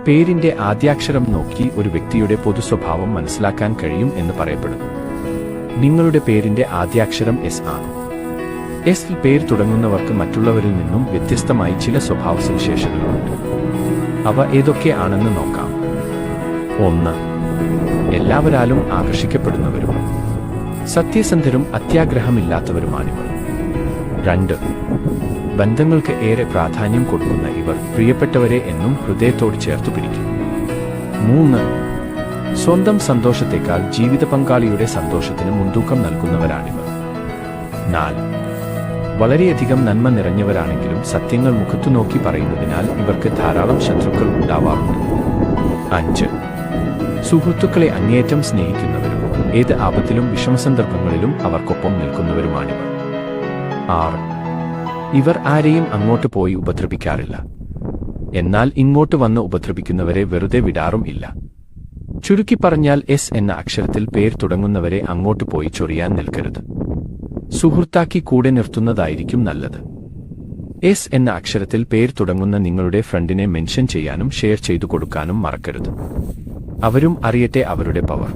പേരിന്റെ ആദ്യാക്ഷരം നോക്കി ഒരു വ്യക്തിയുടെ പൊതുസ്വഭാവം മനസ്സിലാക്കാൻ കഴിയും എന്ന് പറയപ്പെടുന്നു. നിങ്ങളുടെ പേരിന്റെ ആദ്യാക്ഷരം എസ് ആണ്. എസ് പേര് തുടങ്ങുന്നവർക്ക് മറ്റുള്ളവരിൽ നിന്നും വ്യത്യസ്തമായി ചില സ്വഭാവസവിശേഷതകളുണ്ട്. അവ ഏതൊക്കെ ആണെന്ന് നോക്കാം. 1. എല്ലാവരാലും ആകർഷിക്കപ്പെടുന്നവരും. സത്യസന്ധരും അത്യാഗ്രഹമില്ലാത്തവരുമാണിവർ. 2. ബന്ധങ്ങൾക്ക് ഏറെ പ്രാധാന്യം കൊടുക്കുന്ന ഇവർ പ്രിയപ്പെട്ടവരെ എന്നും ഹൃദയത്തോട് ചേർത്തു പിടിക്കും. 3. സ്വന്തം സന്തോഷത്തേക്കാൾ ജീവിത പങ്കാളിയുടെ സന്തോഷത്തിന് മുൻതൂക്കം നൽകുന്നവരാണിവർ. 4. വളരെയധികം നന്മ നിറഞ്ഞവരാണെങ്കിലും സത്യങ്ങൾ മുഖത്തു നോക്കി പറയുന്നതിനാൽ ഇവർക്ക് ധാരാളം ശത്രുക്കൾ ഉണ്ടാവാറുണ്ട്. 5. സുഹൃത്തുക്കളെ അങ്ങേയറ്റം സ്നേഹിക്കുന്നവരും ഏത് ആപത്തിലും വിഷമസന്ദർഭങ്ങളിലും അവർക്കൊപ്പം നിൽക്കുന്നവരുമാണിവർ. 6. ഇവർ ആരെയും അങ്ങോട്ട് പോയി ഉപദ്രവിക്കാറില്ല. എന്നാൽ ഇങ്ങോട്ട് വന്ന് ഉപദ്രവിക്കുന്നവരെ വെറുതെ വിടാറും ഇല്ല. ചുരുക്കി പറഞ്ഞാൽ എസ് എന്ന അക്ഷരത്തിൽ പേര് തുടങ്ങുന്നവരെ അങ്ങോട്ട് പോയി ചൊറിയാൻ നിൽക്കരുത്. സുഹൃത്താക്കി കൂടെ നിർത്തുന്നതായിരിക്കും നല്ലത്. എസ് എന്ന അക്ഷരത്തിൽ പേര് തുടങ്ങുന്ന നിങ്ങളുടെ ഫ്രണ്ടിനെ മെൻഷൻ ചെയ്യാനും ഷെയർ ചെയ്തു കൊടുക്കാനും മറക്കരുത്. അവരും അറിയട്ടെ അവരുടെ പവർ.